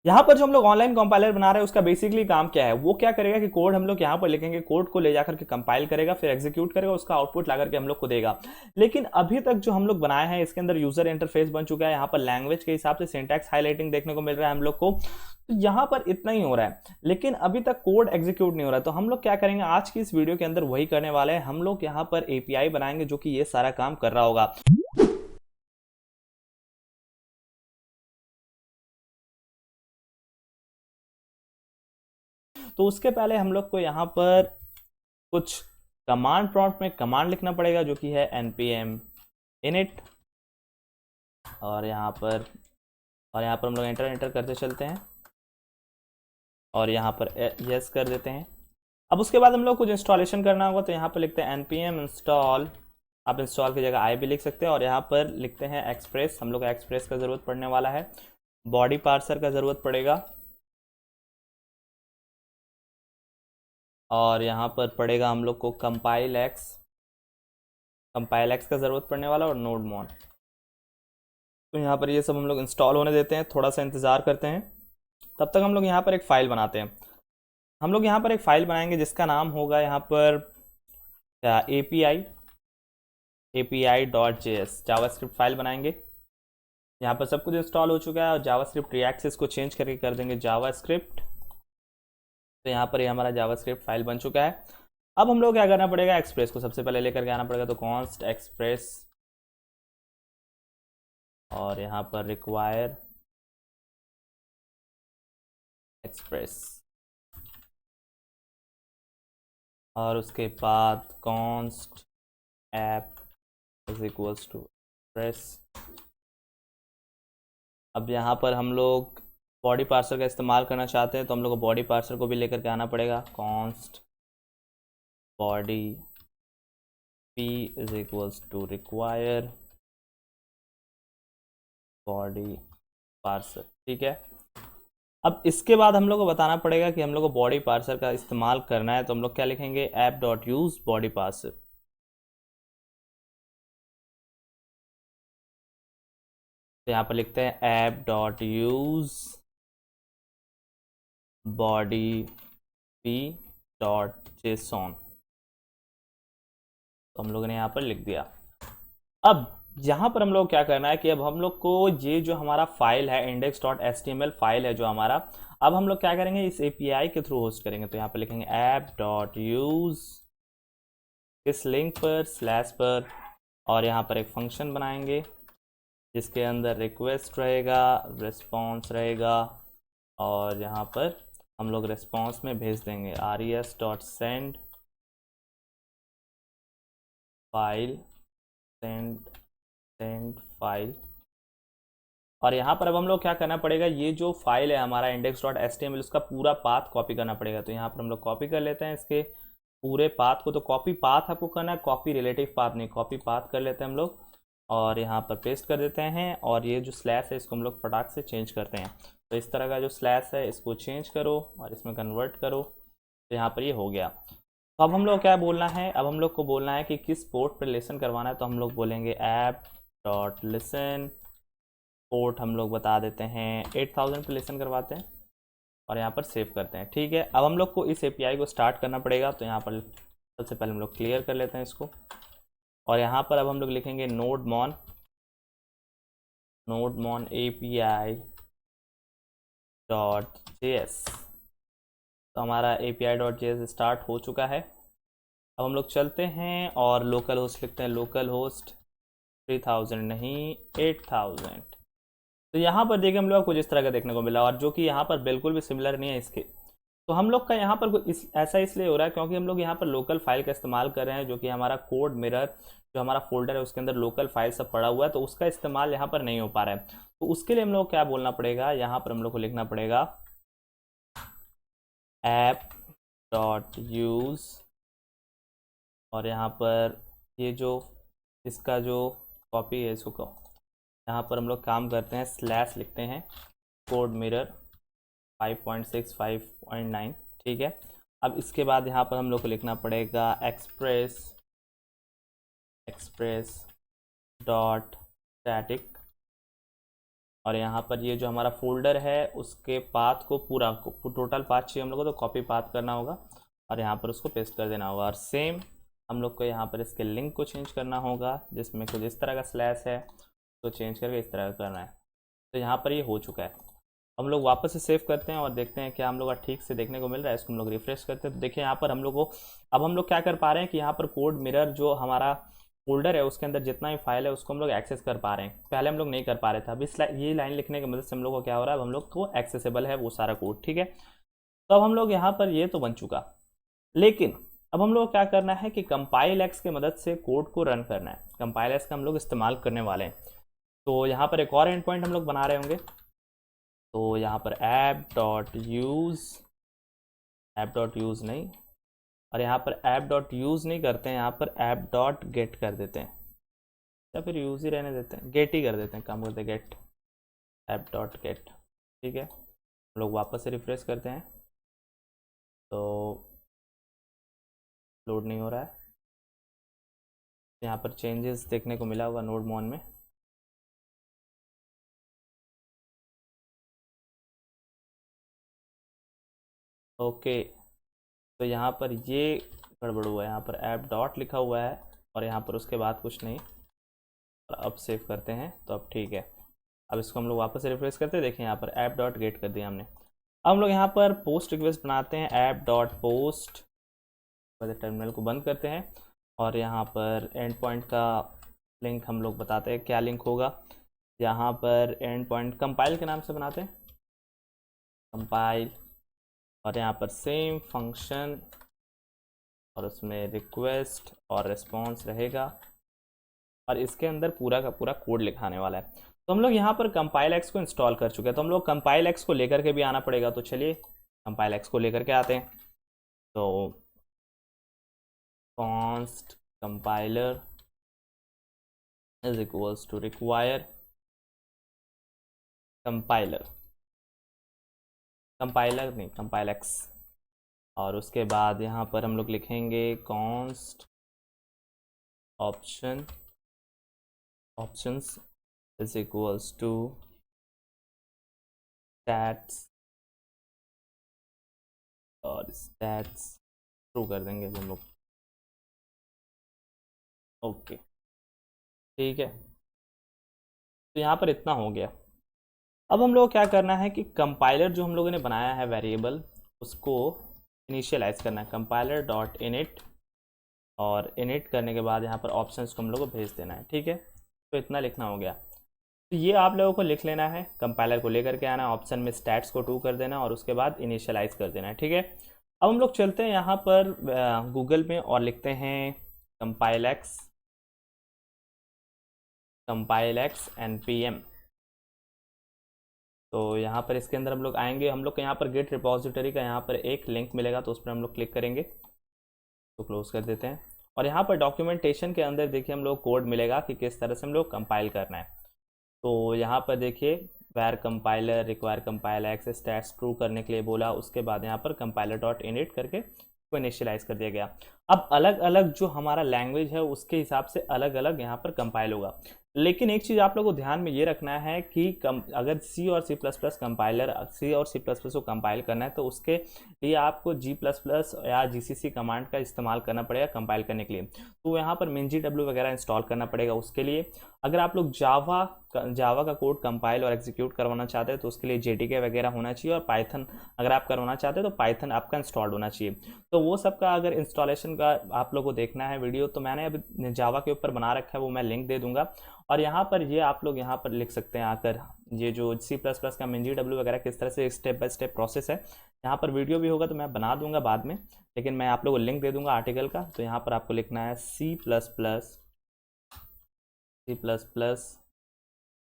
यहाँ पर जो हम लोग ऑनलाइन कंपाइलर बना रहे हैं उसका बेसिकली काम क्या है, वो क्या करेगा कि कोड हम लोग यहाँ पर लिखेंगे, कोड को ले जाकर के कंपाइल करेगा, फिर एग्जीक्यूट करेगा, उसका आउटपुट ला करके हम लोग को देगा। लेकिन अभी तक जो हम लोग बनाए हैं इसके अंदर यूजर इंटरफेस बन चुका है, यहाँ पर लैंग्वेज के हिसाब से सिंटैक्स हाईलाइटिंग देखने को मिल रहा है हम लोग को, तो यहाँ पर इतना ही हो रहा है, लेकिन अभी तक कोड एग्जीक्यूट नहीं हो रहा है। तो हम लोग क्या करेंगे आज की इस वीडियो के अंदर वही करने वाले हैं, हम लोग यहाँ पर एपीआई बनाएंगे जो कि ये सारा काम कर रहा होगा। तो उसके पहले हम लोग को यहाँ पर कुछ कमांड प्रॉम्प्ट में कमांड लिखना पड़ेगा जो कि है npm init, और यहाँ पर हम लोग एंटर एंटर करते चलते हैं और यहाँ पर यस कर देते हैं। अब उसके बाद हम लोग कुछ इंस्टॉलेशन करना होगा, तो यहाँ पर लिखते हैं npm install, आप इंस्टॉल की जगह आई भी लिख सकते हैं, और यहाँ पर लिखते हैं एक्सप्रेस, हम लोग को एक्सप्रेस का ज़रूरत पड़ने वाला है, बॉडी पार्सर का ज़रूरत पड़ेगा, और यहाँ पर पड़ेगा हम लोग को कंपाइल एक्स का ज़रूरत पड़ने वाला, और नोड मॉन। तो यहाँ पर ये सब हम लोग इंस्टॉल होने देते हैं, थोड़ा सा इंतज़ार करते हैं, तब तक हम लोग यहाँ पर एक फ़ाइल बनाते हैं। हम लोग यहाँ पर एक फ़ाइल बनाएंगे जिसका नाम होगा यहाँ पर क्या, API.js जावास्क्रिप्ट फाइल बनाएंगे। यहाँ पर सब कुछ इंस्टॉल हो चुका है और जावास्क्रिप्ट रिएक्ट से इसको चेंज करके कर देंगे जावास्क्रिप्ट। तो यहाँ पर ये हमारा जावास्क्रिप्ट फाइल बन चुका है। अब हम लोग क्या करना पड़ेगा, एक्सप्रेस को सबसे पहले लेकर के आना पड़ेगा, तो कॉन्स्ट एक्सप्रेस, और यहाँ पर रिक्वायर एक्सप्रेस, और उसके बाद const app is equals to express. अब यहाँ पर हम लोग बॉडी पार्सर का इस्तेमाल करना चाहते हैं, तो हम लोग को बॉडी पार्सर को भी लेकर के आना पड़ेगा, const body p is equals to require body parser. ठीक है, अब इसके बाद हम लोग को बताना पड़ेगा कि हम लोग को बॉडी पार्सर का इस्तेमाल करना है, तो हम लोग क्या लिखेंगे, app dot use body parser. तो यहाँ पर लिखते हैं app dot use body P dot JSON, तो हम लोगों ने यहाँ पर लिख दिया। अब यहाँ पर हम लोग क्या करना है कि अब हम लोग को ये जो हमारा फाइल है index.html फाइल है जो हमारा, अब हम लोग क्या करेंगे, इस API के थ्रू होस्ट करेंगे। तो यहाँ पर लिखेंगे ऐप डॉट यूज इस लिंक पर स्लैश पर, और यहाँ पर एक फंक्शन बनाएंगे जिसके अंदर रिक्वेस्ट रहेगा, रिस्पॉन्स रहेगा, और यहाँ पर हम लोग रिस्पॉन्स में भेज देंगे res.send फाइल, सेंड फाइल। और यहाँ पर अब हम लोग क्या करना पड़ेगा, ये जो फाइल है हमारा index.html उसका पूरा पाथ कॉपी करना पड़ेगा। तो यहाँ पर हम लोग कॉपी कर लेते हैं इसके पूरे पाथ को, तो कॉपी पाथ आपको करना है, कॉपी रिलेटिव पाथ नहीं, कॉपी पाथ कर लेते हैं हम लोग, और यहाँ पर पेस्ट कर देते हैं, और ये जो स्लैश है इसको हम लोग फटाक से चेंज करते हैं। तो इस तरह का जो स्लैश है इसको चेंज करो और इसमें कन्वर्ट करो, तो यहाँ पर ये हो गया। तो अब हम लोग क्या बोलना है, अब हम लोग को बोलना है कि किस पोर्ट पर लिसन करवाना है, तो हम लोग बोलेंगे ऐप डॉट लिसन, पोर्ट हम लोग बता देते हैं 8000 पर लिसन करवाते हैं, और यहाँ पर सेव करते हैं। ठीक है, अब हम लोग को इस API को स्टार्ट करना पड़ेगा, तो यहाँ पर सबसे पहले हम लोग क्लियर कर लेते हैं इसको, और यहाँ पर अब हम लोग लिखेंगे नोड मॉन API.js। तो हमारा API.js स्टार्ट हो चुका है। अब हम लोग चलते हैं और लोकल होस्ट लिखते हैं, लोकल होस्ट 3000 नहीं 8000। तो यहाँ पर देखिए हम लोग कुछ इस तरह का देखने को मिला, और जो कि यहाँ पर बिल्कुल भी सिमिलर नहीं है इसके। तो हम लोग का यहाँ पर ऐसा इसलिए हो रहा है क्योंकि हम लोग यहाँ पर लोकल फाइल का इस्तेमाल कर रहे हैं, जो कि हमारा कोड मिरर जो हमारा फोल्डर है उसके अंदर लोकल फाइल सब पड़ा हुआ है, तो उसका इस्तेमाल यहाँ पर नहीं हो पा रहा है। तो उसके लिए हम लोग क्या बोलना पड़ेगा, यहाँ पर हम लोग को लिखना पड़ेगा ऐप डॉट यूज, और यहाँ पर ये जो इसका जो कॉपी है इसको यहाँ पर हम लोग काम करते हैं, स्लैश लिखते हैं कोड मिरर 5.6 5.9। ठीक है, अब इसके बाद यहाँ पर हम लोग को लिखना पड़ेगा एक्सप्रेस डॉट स्टैटिक, और यहाँ पर ये जो हमारा फोल्डर है उसके पाथ को पूरा टोटल पाथ चाहिए हम लोग को, तो कॉपी पाथ करना होगा और यहाँ पर उसको पेस्ट कर देना होगा। और सेम हम लोग को यहाँ पर इसके लिंक को चेंज करना होगा, जिसमें कुछ इस तरह का स्लैश है तो चेंज करके इस तरह का करना है। तो यहाँ पर ये हो चुका है। हम लोग वापस से सेव करते हैं और देखते हैं क्या हम लोग का ठीक से देखने को मिल रहा है। इसको हम लोग रिफ्रेश करते हैं तो देखिए यहाँ पर हम लोग को अब हम लोग क्या कर पा रहे हैं कि यहाँ पर कोड मिरर जो हमारा फोल्डर है उसके अंदर जितना भी फाइल है उसको हम लोग एक्सेस कर पा रहे हैं। पहले हम लोग नहीं कर पा रहे थे। अभी ये लाइन लिखने की मदद से हम लोग को क्या हो रहा है, अब हम लोग को एक्सेसिबल है वो सारा कोड। ठीक है, तो अब हम लोग यहाँ पर ये तो बन चुका, लेकिन अब हम लोग क्या करना है कि कंपाइल एक्स की मदद से कोड को रन करना है। कंपाइल एक्स का हम लोग इस्तेमाल करने वाले हैं। तो यहाँ पर एक और एंड पॉइंट हम लोग बना रहे होंगे। तो यहाँ पर ऐप डॉट यूज़ नहीं, और यहाँ पर ऐप.यूज़ नहीं करते हैं, यहाँ पर ऐप.गेट कर देते हैं, या फिर यूज़ ही रहने देते हैं, गेट ही कर देते हैं, काम करते हैं गेट, ऐप.गेट। ठीक है, हम लोग वापस से रिफ्रेश करते हैं तो लोड नहीं हो रहा है। यहाँ पर चेंजेस देखने को मिला होगा नोड मोन में। ओके, तो यहाँ पर ये गड़बड़ हुआ है, यहाँ पर ऐप डॉट लिखा हुआ है और यहाँ पर उसके बाद कुछ नहीं। और अब सेव करते हैं तो अब ठीक है। अब इसको हम लोग वापस से रिफ्रेश करते हैं, देखिए यहाँ पर ऐप.गेट कर दिया हमने। अब हम लोग यहाँ पर पोस्ट रिक्वेस्ट बनाते हैं, ऐप.पोस्ट। टर्मिनल को बंद करते हैं और यहाँ पर एंड पॉइंट का लिंक हम लोग बताते हैं क्या लिंक होगा। यहाँ पर एंड पॉइंट कंपाइल के नाम से बनाते हैं, कंपाइल, और यहाँ पर सेम फंक्शन और उसमें रिक्वेस्ट और रिस्पॉन्स रहेगा और इसके अंदर पूरा का पूरा कोड लिखाने वाला है। तो हम लोग यहाँ पर कंपाइल एक्स को इंस्टॉल कर चुके हैं, तो हम लोग कंपाइल एक्स को लेकर के भी आना पड़ेगा। तो चलिए कंपाइल एक्स को लेकर के आते हैं। तो const compiler is equals to require compiler, compiler नहीं, कंपाइल एक्स। और उसके बाद यहाँ पर हम लोग लिखेंगे const options is equals to stats, और स्टैट्स ट्रू कर देंगे हम लोग। ओके, ठीक है, तो यहाँ पर इतना हो गया। अब हम लोग क्या करना है कि कंपाइलर जो हम लोगों ने बनाया है वेरिएबल उसको इनिशियलाइज करना है, कंपाइलर डॉट इनिट, और इनिट करने के बाद यहाँ पर ऑप्शंस को हम लोग को भेज देना है। ठीक है, तो इतना लिखना हो गया। तो ये आप लोगों को लिख लेना है, कंपाइलर को लेकर के आना, ऑप्शन में स्टैट्स को 2 कर देना और उसके बाद इनिशियलाइज कर देना है। ठीक है, अब हम लोग चलते हैं यहाँ पर गूगल में और लिखते हैं कंपाइल एक्स npm। तो यहाँ पर इसके अंदर हम लोग आएंगे, हम लोग को यहाँ पर गेट रिपोजिटरी का यहाँ पर एक लिंक मिलेगा, तो उस पर हम लोग क्लिक करेंगे, तो क्लोज कर देते हैं। और यहाँ पर डॉक्यूमेंटेशन के अंदर देखिए हम लोग कोड मिलेगा कि किस तरह से हम लोग कंपाइल करना है। तो यहाँ पर देखिए वैर compiler require compile x stats true करने के लिए बोला, उसके बाद यहाँ पर कंपाइलर डॉट इनिट करके को इनिशियलाइज कर दिया गया। अब अलग अलग जो हमारा लैंग्वेज है उसके हिसाब से अलग अलग यहाँ पर कंपाइल होगा। लेकिन एक चीज़ आप लोगों को ध्यान में ये रखना है कि अगर सी और सी प्लस प्लस कंपाइलर, सी और सी प्लस प्लस को कंपाइल करना है तो उसके लिए आपको जी प्लस प्लस या जी सी सी कमांड का इस्तेमाल करना पड़ेगा कंपाइल करने के लिए। तो यहाँ पर MinGW वगैरह इंस्टॉल करना पड़ेगा उसके लिए। अगर आप लोग जावा का कोड कंपाइल और एग्जीक्यूट करवाना चाहते हैं तो उसके लिए JDK वगैरह होना चाहिए, और पाइथन अगर आप करवाना चाहते हैं तो पाइथन आपका इंस्टॉल्ड होना चाहिए। तो वो सब का अगर इंस्टॉलेशन का आप लोगों को देखना है वीडियो, तो मैंने अभी जावा के ऊपर बना रखा है, वो मैं लिंक दे दूंगा। और यहाँ पर ये आप लोग यहाँ पर लिख सकते हैं आकर, ये जो सी प्लस प्लस का MinGW वगैरह किस तरह से स्टेप बाय स्टेप प्रोसेस है, यहाँ पर वीडियो भी होगा तो मैं बना दूंगा बाद में, लेकिन मैं आप लोगों को लिंक दे दूंगा आर्टिकल का। तो यहाँ पर आपको लिखना है C++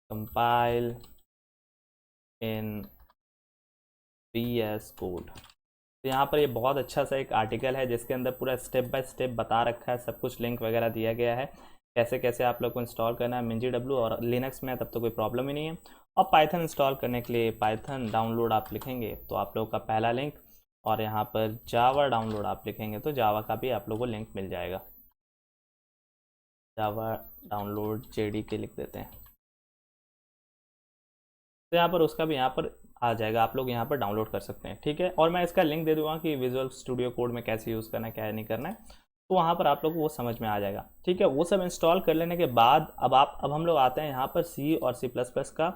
कंपाइल इन VS कोड। तो यहाँ पर ये बहुत अच्छा सा एक आर्टिकल है जिसके अंदर पूरा स्टेप बाय स्टेप बता रखा है, सब कुछ लिंक वगैरह दिया गया है कैसे कैसे आप लोग को इंस्टॉल करना है MinGW। और लिनक्स में तब तो कोई प्रॉब्लम ही नहीं है। और पाइथन इंस्टॉल करने के लिए पाइथन डाउनलोड आप लिखेंगे तो आप लोगों का पहला लिंक, और यहाँ पर जावा डाउनलोड आप लिखेंगे तो जावा का भी आप लोगों को लिंक मिल जाएगा। जावा डाउनलोड JDK लिख देते हैं। तो यहाँ पर उसका भी यहाँ पर आ जाएगा, आप लोग यहाँ पर डाउनलोड कर सकते हैं, ठीक है। और मैं इसका लिंक दे दूँगा कि विजुअल स्टूडियो कोड में कैसे यूज़ करना है, क्या नहीं करना है, तो वहाँ पर आप लोग को वो समझ में आ जाएगा, ठीक है। वो सब इंस्टॉल कर लेने के बाद अब हम लोग आते हैं यहाँ पर सी और सी प्लस प्लस का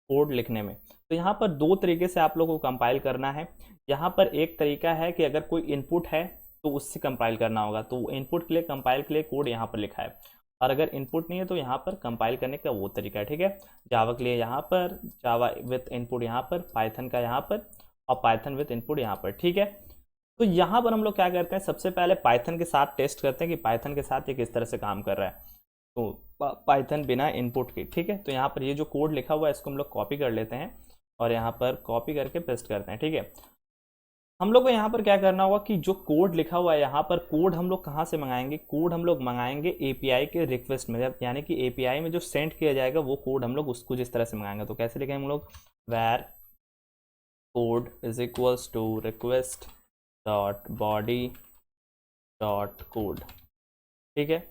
कोड लिखने में। तो यहाँ पर दो तरीके से आप लोग को कंपाइल करना है। यहाँ पर एक तरीका है कि अगर कोई इनपुट है तो उससे कंपाइल करना होगा, तो इनपुट के लिए कंपाइल के लिए कोड यहाँ पर लिखा है, और अगर इनपुट नहीं है तो यहाँ पर कंपाइल करने का वो तरीका है, ठीक है। जावा के लिए यहाँ पर जावा विथ इनपुट यहाँ पर, पाइथन का यहाँ पर, और पाइथन विथ इनपुट यहाँ पर, ठीक है। तो यहाँ पर हम लोग क्या करते हैं, सबसे पहले पाइथन के साथ टेस्ट करते हैं कि पाइथन के साथ ये किस तरह से काम कर रहा है। तो पाइथन बिना इनपुट के, ठीक है। तो यहाँ पर ये जो कोड लिखा हुआ है इसको हम लोग कॉपी कर लेते हैं और यहाँ पर कॉपी करके पेस्ट करते हैं, ठीक है। हम लोग को यहाँ पर क्या करना होगा कि जो कोड लिखा हुआ है यहाँ पर, कोड हम लोग कहाँ से मंगाएंगे, कोड हम लोग मंगाएंगे एपीआई के रिक्वेस्ट में, यानी कि एपीआई में जो सेंड किया जाएगा वो कोड हम लोग उसको जिस तरह से मंगाएंगे। तो कैसे लिखेंगे हम लोग, where code is equals to request dot body dot code, ठीक है।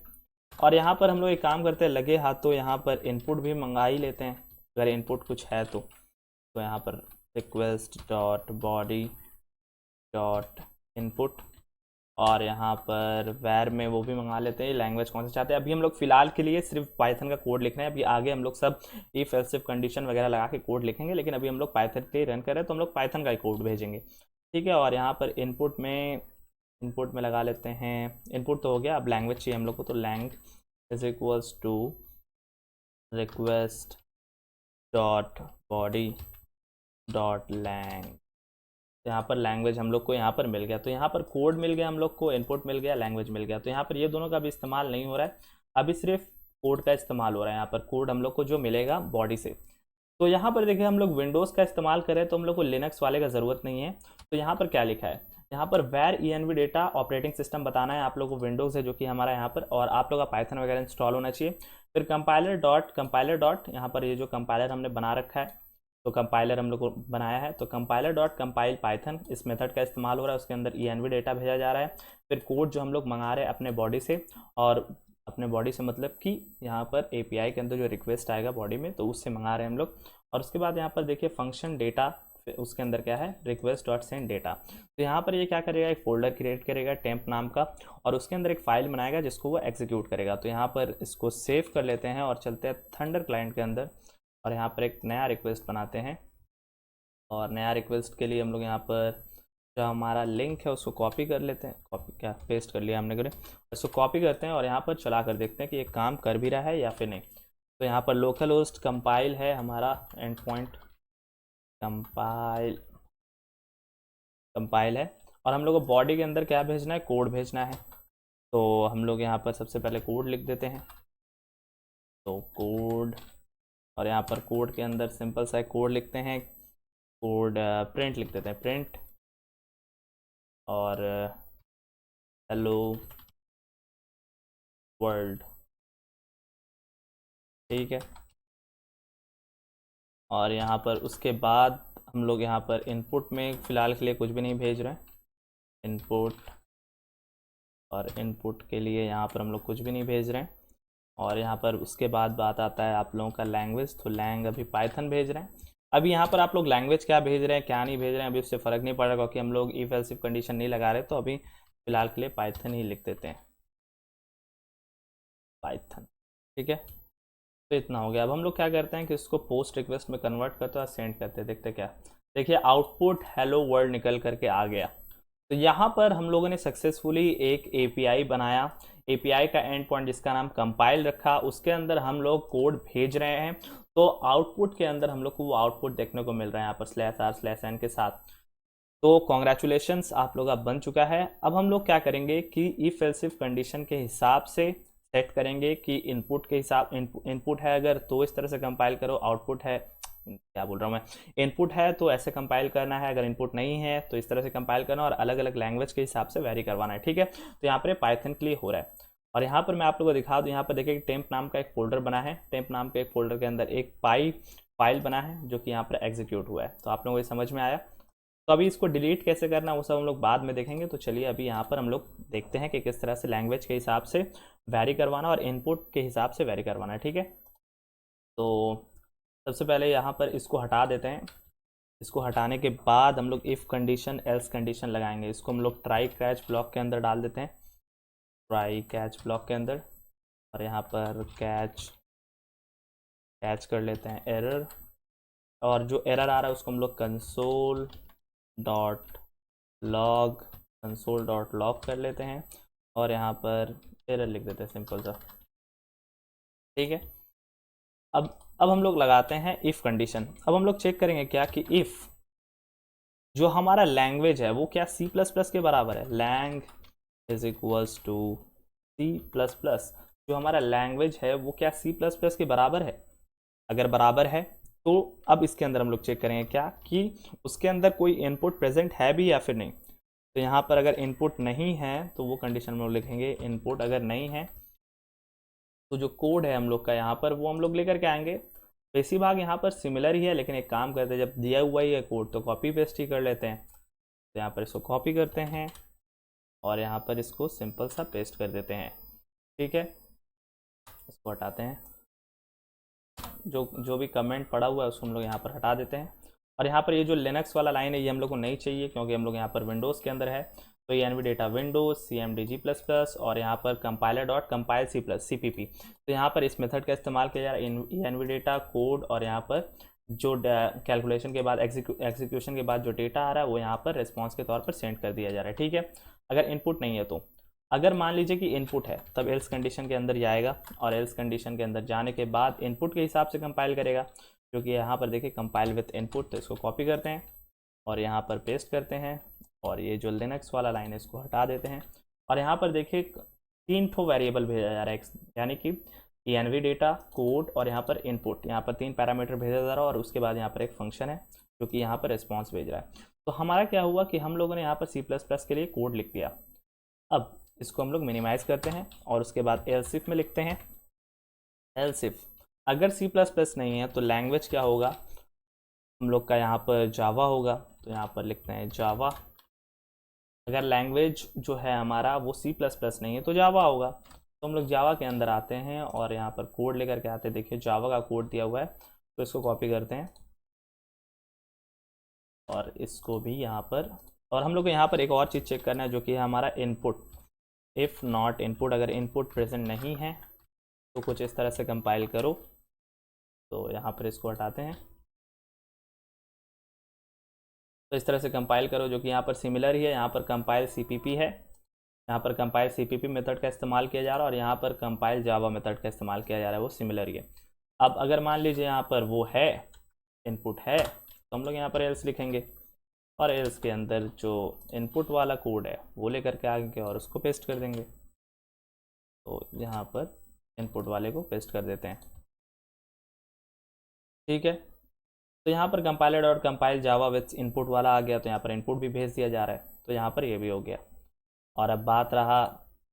और यहाँ पर हम लोग एक काम करते हैं, लगे हाथों यहाँ पर इनपुट भी मंगा ही लेते हैं, अगर इनपुट कुछ है तो यहाँ पर request dot body dot input, और यहाँ पर वैर में वो भी मंगा लेते हैं, लैंग्वेज कौन सा चाहते हैं। अभी हम लोग फिलहाल के लिए सिर्फ पाइथन का कोड लिखना है, अभी आगे हम लोग सब इफ एल्स इफ कंडीशन वगैरह लगा के कोड लिखेंगे, लेकिन अभी हम लोग पाइथन के रन कर रहे हैं तो हम लोग पाइथन का ही कोड भेजेंगे, ठीक है। और यहाँ पर इनपुट में लगा लेते हैं, इनपुट तो हो गया, अब लैंग्वेज चाहिए हम लोग को, तो lang is equals to request dot body dot lang. यहाँ पर लैंग्वेज हम लोग को यहाँ पर मिल गया, तो यहाँ पर कोड मिल गया हम लोग को, इनपुट मिल गया, लैंग्वेज मिल गया। तो यहाँ पर ये दोनों का भी इस्तेमाल नहीं हो रहा है, अभी सिर्फ कोड का इस्तेमाल हो रहा है। यहाँ पर कोड हम लोग को जो मिलेगा बॉडी से। तो यहाँ पर देखिए हम लोग विंडोज़ का इस्तेमाल करें तो हम लोग को लिनक्स वाले का ज़रूरत नहीं है। तो यहाँ पर क्या लिखा है, यहाँ पर वैर env डेटा ऑपरेटिंग सिस्टम बताना है आप लोग को, विंडोज़ है जो कि हमारा यहाँ पर, और आप लोग का पाइथन वगैरह इंस्टॉल होना चाहिए। फिर कंपाइलर डॉट यहाँ पर ये जो कंपाइलर हमने बना रखा है, तो कंपाइलर हम लोग को बनाया है, तो कंपाइलर डॉट कंपाइल पाइथन, इस मेथड का इस्तेमाल हो रहा है, उसके अंदर env डेटा भेजा जा रहा है। फिर कोड जो हम लोग मंगा रहे हैं अपने बॉडी से, और अपने बॉडी से मतलब कि यहाँ पर एपीआई के अंदर जो रिक्वेस्ट आएगा बॉडी में तो उससे मंगा रहे हैं हम लोग। और उसके बाद यहाँ पर देखिए फंक्शन डेटा, उसके अंदर क्या है, रिक्वेस्ट डॉट सेंड डेटा। तो यहाँ पर ये क्या करेगा, एक फोल्डर क्रिएट करेगा टेम्प नाम का, और उसके अंदर एक फाइल बनाएगा जिसको वो एग्जीक्यूट करेगा। तो यहाँ पर इसको सेव कर लेते हैं और चलते हैं थंडर क्लाइंट के अंदर, और यहाँ पर एक नया रिक्वेस्ट बनाते हैं। और नया रिक्वेस्ट के लिए हम लोग यहाँ पर जो हमारा लिंक है उसको कॉपी कर लेते हैं, कॉपी क्या पेस्ट कर लिया हमने करे, इसको कॉपी करते हैं और यहाँ पर चला कर देखते हैं कि ये काम कर भी रहा है या फिर नहीं। तो यहाँ पर लोकल होस्ट कंपाइल है हमारा, एंड पॉइंट कंपाइल है, और हम लोग को बॉडी के अंदर क्या भेजना है, कोड भेजना है। तो हम लोग यहाँ पर सबसे पहले कोड लिख देते हैं, तो कोड, और यहाँ पर कोड के अंदर सिंपल सा कोड लिखते हैं, कोड प्रिंट लिख देते हैं, प्रिंट, और हेलो वर्ल्ड, ठीक है। और यहाँ पर उसके बाद हम लोग यहाँ पर इनपुट में फ़िलहाल के लिए कुछ भी नहीं भेज रहे हैं, इनपुट, और इनपुट के लिए यहाँ पर हम लोग कुछ भी नहीं भेज रहे हैं। और यहाँ पर उसके बाद बात आता है आप लोगों का लैंग्वेज, तो लैंग अभी पाइथन भेज रहे हैं। अभी यहाँ पर आप लोग लैंग्वेज क्या भेज रहे हैं क्या नहीं भेज रहे हैं अभी उससे फ़र्क नहीं पड़ रहा, क्योंकि हम लोग इफ एल्स इफ कंडीशन नहीं लगा रहे, तो अभी फ़िलहाल के लिए पाइथन ही लिख देते हैं, पाइथन, ठीक है। तो इतना हो गया। अब हम लोग क्या करते हैं कि इसको पोस्ट रिक्वेस्ट में कन्वर्ट करते हैं और सेंड करते हैं, देखते क्या, देखिए आउटपुट हेलो वर्ल्ड निकल करके आ गया। तो यहाँ पर हम लोगों ने सक्सेसफुली एक एपीआई बनाया, एपीआई का एंड पॉइंट जिसका नाम कंपाइल रखा, उसके अंदर हम लोग कोड भेज रहे हैं। तो आउटपुट के अंदर हम लोग को वो आउटपुट देखने को मिल रहा है यहाँ पर /r/n के साथ। तो कॉन्ग्रेचुलेशंस, आप लोग का बन चुका है। अब हम लोग क्या करेंगे कि इफ एल्स इफ कंडीशन के हिसाब से सेट करेंगे कि इनपुट के हिसाब, इनपुट है अगर तो इस तरह से कंपाइल करो, आउटपुट है, क्या बोल रहा हूँ मैं, इनपुट है तो ऐसे कंपाइल करना है, अगर इनपुट नहीं है तो इस तरह से कंपाइल करना, और अलग अलग लैंग्वेज के हिसाब से वेरी करवाना है, ठीक है। तो यहाँ पर पाइथन के लिए हो रहा है। और यहाँ पर मैं आप लोगों को दिखा दूँ, यहाँ पर देखिए टेम्प नाम का एक फोल्डर बना है, टेम्प नाम के एक फोल्डर के अंदर एक पाई फाइल बना है जो कि यहाँ पर एग्जीक्यूट हुआ है। तो आप लोगों को ये समझ में आया। तो अभी इसको डिलीट कैसे करना वो सब हम लोग बाद में देखेंगे। तो चलिए अभी यहाँ पर हम लोग देखते हैं कि किस तरह से लैंग्वेज के हिसाब से वेरी करवाना और इनपुट के हिसाब से वेरी करवाना है, ठीक है। तो सबसे पहले यहाँ पर इसको हटा देते हैं। इसको हटाने के बाद हम लोग इफ़ कंडीशन एल्स कंडीशन लगाएंगे। इसको हम लोग ट्राई कैच ब्लॉक के अंदर डाल देते हैं, ट्राई कैच ब्लॉक के अंदर, और यहाँ पर कैच कर लेते हैं एरर, और जो एरर आ रहा है उसको हम लोग कंसोल डॉट लॉग कर लेते हैं, और यहाँ पर एरर लिख देते हैं सिंपल सा। ठीक है, अब हम लोग लगाते हैं इफ़ कंडीशन। अब हम लोग चेक करेंगे क्या कि इफ़ जो हमारा लैंग्वेज है वो क्या सी प्लस प्लस के बराबर है। Lang is equals to C plus plus, जो हमारा लैंग्वेज है वो क्या सी प्लस प्लस के बराबर है। अगर बराबर है तो अब इसके अंदर हम लोग चेक करेंगे क्या कि उसके अंदर कोई इनपुट प्रेजेंट है भी या फिर नहीं। तो यहाँ पर अगर इनपुट नहीं है तो वो कंडीशन में हम लोग लिखेंगे इनपुट अगर नहीं है तो जो कोड है हम लोग का यहाँ पर वो हम लोग लेकर के आएंगे। बेसी भाग यहाँ पर सिमिलर ही है, लेकिन एक काम करते हैं, जब दिया हुआ ही है कोड तो कॉपी पेस्ट ही कर लेते हैं। तो यहाँ पर इसको कॉपी करते हैं और यहाँ पर इसको सिंपल सा पेस्ट कर देते हैं। ठीक है, इसको हटाते हैं, जो भी कमेंट पड़ा हुआ है उसको हम लोग यहाँ पर हटा देते हैं। और यहाँ पर ये जो लिनक्स वाला लाइन है ये हम लोग को नहीं चाहिए, क्योंकि हम लोग यहाँ पर विंडोज़ के अंदर है। तो ये एनवी डेटा विंडोज cmdg++ और यहाँ पर कंपाइलर डॉट कंपाइल CPP। तो यहाँ पर इस मेथड का इस्तेमाल किया जा रहा है एनवी डेटा कोड, और यहाँ पर जो कैलकुलेशन के बाद एग्जीक्यूशन के बाद जो डेटा आ रहा है वो यहाँ पर रिस्पॉन्स के तौर पर सेंड कर दिया जा रहा है। ठीक है, अगर इनपुट नहीं है तो, अगर मान लीजिए कि इनपुट है तब एल्स कंडीशन के अंदर जाएगा, और एल्स कंडीशन के अंदर जाने के बाद इनपुट के हिसाब से कंपाइल करेगा, क्योंकि यहाँ पर देखिए कंपाइल विथ इनपुट। तो इसको कॉपी करते हैं और यहाँ पर पेस्ट करते हैं, और ये जो लिनक्स वाला लाइन है इसको हटा देते हैं। और यहाँ पर देखिए 3 ठो वेरिएबल भेजा जा रहा है, यानी कि एनवी डेटा कोड और यहाँ पर इनपुट, यहाँ पर 3 पैरामीटर भेजा जा रहा है, और उसके बाद यहाँ पर एक फंक्शन है जो कि यहाँ पर रिस्पॉन्स भेज रहा है। तो हमारा क्या हुआ कि हम लोगों ने यहाँ पर C++ के लिए कोड लिख दिया। अब इसको हम लोग मिनिमाइज़ करते हैं और उसके बाद एल्स इफ में लिखते हैं। एल्स इफ अगर C++ नहीं है तो लैंग्वेज क्या होगा हम लोग का, यहाँ पर जावा होगा। तो यहाँ पर लिखते हैं जावा। अगर लैंग्वेज जो है हमारा वो C++ नहीं है तो जावा होगा। तो हम लोग जावा के अंदर आते हैं और यहाँ पर कोड लेकर के आते हैं। देखिए जावा का कोड दिया हुआ है, तो इसको कॉपी करते हैं और इसको भी यहाँ पर, और हम लोग को यहाँ पर एक और चीज़ चेक करना है जो कि है हमारा इनपुट। इफ़ नॉट इनपुट, अगर इनपुट प्रेजेंट नहीं है तो कुछ इस तरह से कंपाइल करो। तो यहाँ पर इसको हटाते हैं, तो इस तरह से कंपाइल करो, जो कि यहाँ पर सिमिलर ही है। यहाँ पर कंपाइल CPP है, यहाँ पर कंपाइल CPP मेथड का इस्तेमाल किया जा रहा है, और यहाँ पर कंपाइल जावा मेथड का इस्तेमाल किया जा रहा है, वो सिमिलर ही है। अब अगर मान लीजिए यहाँ पर वो है, इनपुट है, तो हम लोग यहाँ पर एल्स लिखेंगे, और एल्स के अंदर जो इनपुट वाला कोड है वो लेकर के आगे और उसको पेस्ट कर देंगे। तो यहाँ पर इनपुट वाले को पेस्ट कर देते हैं। ठीक है, तो यहाँ पर compiler dot compile Java with input वाला आ गया, तो यहाँ पर इनपुट भी भेज दिया जा रहा है, तो यहाँ पर ये भी हो गया। और अब बात रहा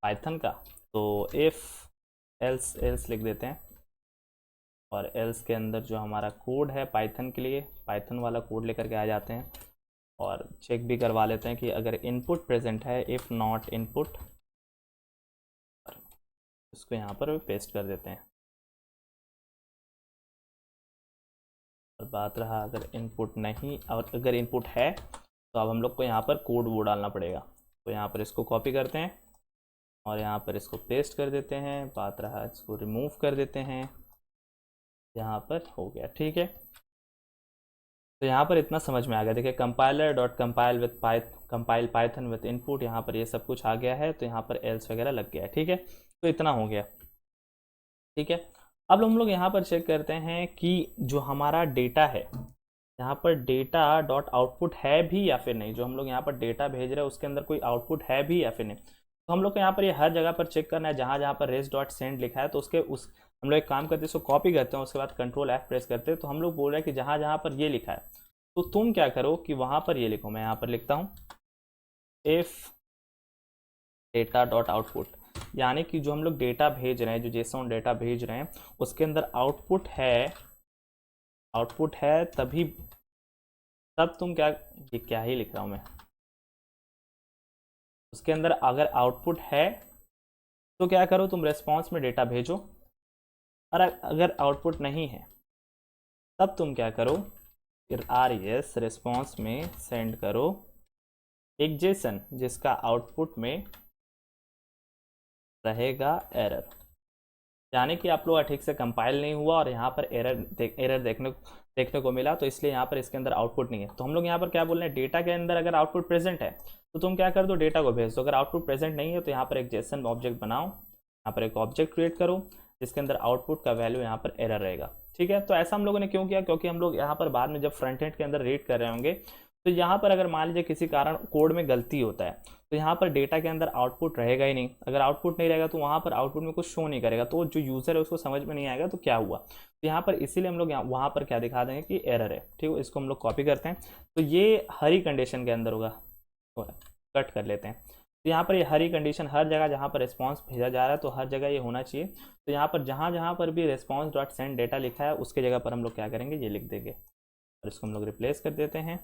पाइथन का, तो इफ़ एल्स एल्स लिख देते हैं, और एल्स के अंदर जो हमारा कोड है पाइथन के लिए, पाइथन वाला कोड लेकर के आ जाते हैं और चेक भी करवा लेते हैं कि अगर इनपुट प्रेजेंट है, इफ़ नॉट इनपुट, इसको यहाँ पर पेस्ट कर देते हैं। और बात रहा अगर इनपुट नहीं, और अगर इनपुट है तो अब हम लोग को यहाँ पर कोड वो डालना पड़ेगा। तो यहाँ पर इसको कॉपी करते हैं और यहाँ पर इसको पेस्ट कर देते हैं। बात रहा इसको रिमूव कर देते हैं, यहाँ पर हो गया। ठीक है, तो यहाँ पर इतना समझ में आ गया। देखिए compiler dot compile with compile Python with input, यहाँ पर ये सब कुछ आ गया है, तो यहाँ पर एल्स वगैरह लग गया है। ठीक है, तो इतना हो गया। ठीक है, अब हम लोग यहाँ पर चेक करते हैं कि जो हमारा डेटा है, यहाँ पर डेटा डॉट आउटपुट है भी या फिर नहीं। जो हम लोग यहाँ पर डेटा भेज रहे हैं उसके अंदर कोई आउटपुट है भी या फिर नहीं। तो हम लोग को यहाँ पर ये हर जगह पर चेक करना है, जहाँ जहाँ पर रेस डॉट सेंड लिखा है तो उसके हम लोग एक काम करते हैं, इसको कॉपी करते हैं, उसके बाद कंट्रोल F प्रेस करते हैं। तो हम लोग बोल रहे हैं कि जहाँ जहाँ पर ये लिखा है तो तुम क्या करो कि वहाँ पर ये लिखो। मैं यहाँ पर लिखता हूँ इफ़ डेटा डॉट आउटपुट, यानी कि जो हम लोग डेटा भेज रहे हैं, जो जेसॉन डेटा भेज रहे हैं उसके अंदर आउटपुट है तभी, तब तुम क्या, ये क्या ही लिख रहा हूँ मैं, उसके अंदर अगर आउटपुट है तो क्या करो तुम रेस्पॉन्स में डेटा भेजो, और अगर आउटपुट नहीं है तब तुम क्या करो, फिर RES रिस्पॉन्स में सेंड करो एक जेसन जिसका आउटपुट में रहेगा एरर, यानी कि आप लोग का ठीक से कंपाइल नहीं हुआ और यहाँ पर एरर देखने को मिला, तो इसलिए यहाँ पर इसके अंदर आउटपुट नहीं है। तो हम लोग यहाँ पर क्या बोल रहे हैं, डेटा के अंदर अगर आउटपुट प्रेजेंट है तो तुम क्या कर दो, डेटा को भेज दो। अगर आउटपुट प्रेजेंट नहीं है तो यहाँ पर एक जेसन ऑब्जेक्ट बनाओ, यहाँ पर एक ऑब्जेक्ट क्रिएट करो जिसके अंदर आउटपुट का वैल्यू यहाँ पर एरर रहेगा। ठीक है, तो ऐसा हम लोगों ने क्यों किया, क्योंकि हम लोग यहाँ पर बाद में जब फ्रंट एंड के अंदर रीड कर रहे होंगे तो यहाँ पर अगर मान लीजिए किसी कारण कोड में गलती होता है तो यहाँ पर डेटा के अंदर आउटपुट रहेगा ही नहीं। अगर आउटपुट नहीं रहेगा तो वहाँ पर आउटपुट में कुछ शो नहीं करेगा, तो जो यूज़र है उसको समझ में नहीं आएगा तो क्या हुआ। तो यहाँ पर इसीलिए हम लोग वहाँ पर क्या दिखा देंगे कि एरर है। ठीक है, इसको हम लोग कॉपी करते हैं, तो ये हरी कंडीशन के अंदर होगा, कट कर लेते हैं। तो यहाँ पर ये हरी कंडीशन हर जगह जहाँ पर रिस्पॉन्स भेजा जा रहा है तो हर जगह ये होना चाहिए। तो यहाँ पर जहाँ पर भी रिस्पॉन्स डॉट सेंड डेटा लिखा है उसके जगह पर हम लोग क्या करेंगे, ये लिख देंगे और इसको हम लोग रिप्लेस कर देते हैं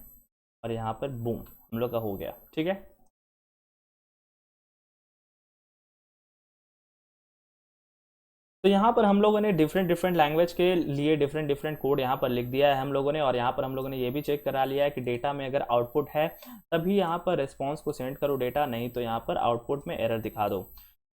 और यहाँ पर बूम हम लोग का हो गया। ठीक है, तो यहाँ पर हम लोगों ने डिफरेंट लैंग्वेज के लिए डिफरेंट कोड यहाँ पर लिख दिया है हम लोगों ने, और यहाँ पर हम लोगों ने ये भी चेक करा लिया है कि डेटा में अगर आउटपुट है तभी यहाँ पर रिस्पॉन्स को सेंड करो डेटा, नहीं तो यहाँ पर आउटपुट में एरर दिखा दो।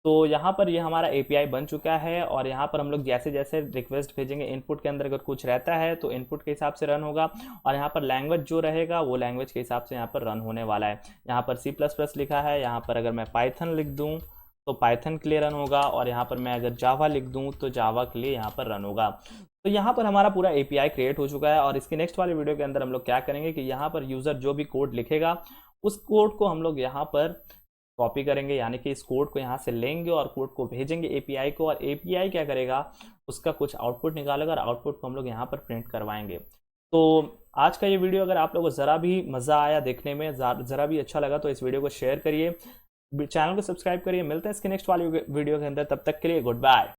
तो यहाँ पर ये हमारा API बन चुका है और यहाँ पर हम लोग जैसे जैसे रिक्वेस्ट भेजेंगे इनपुट के अंदर अगर कुछ रहता है तो इनपुट के हिसाब से रन होगा, और यहाँ पर लैंग्वेज जो रहेगा वो लैंग्वेज के हिसाब से यहाँ पर रन होने वाला है। यहाँ पर C++ लिखा है, यहाँ पर अगर मैं पाइथन लिख दूँ तो पाइथन के लिए रन होगा, और यहाँ पर मैं अगर जावा लिख दूँ तो जावा के लिए यहाँ पर रन होगा। तो यहाँ पर हमारा पूरा API क्रिएट हो चुका है, और इसके नेक्स्ट वाले वीडियो के अंदर हम लोग क्या करेंगे कि यहाँ पर यूज़र जो भी कोड लिखेगा उस कोड को हम लोग यहाँ पर कॉपी करेंगे, यानी कि इस कोड को यहाँ से लेंगे और कोड को भेजेंगे API को, और API क्या करेगा, उसका कुछ आउटपुट निकालेगा और आउटपुट को हम लोग यहाँ पर प्रिंट करवाएंगे। तो आज का ये वीडियो अगर आप लोगों को ज़रा भी मज़ा आया देखने में, ज़रा भी अच्छा लगा तो इस वीडियो को शेयर करिए, चैनल को सब्सक्राइब करिए। मिलते हैं इसके नेक्स्ट वाली वीडियो के अंदर, तब तक के लिए गुड बाय।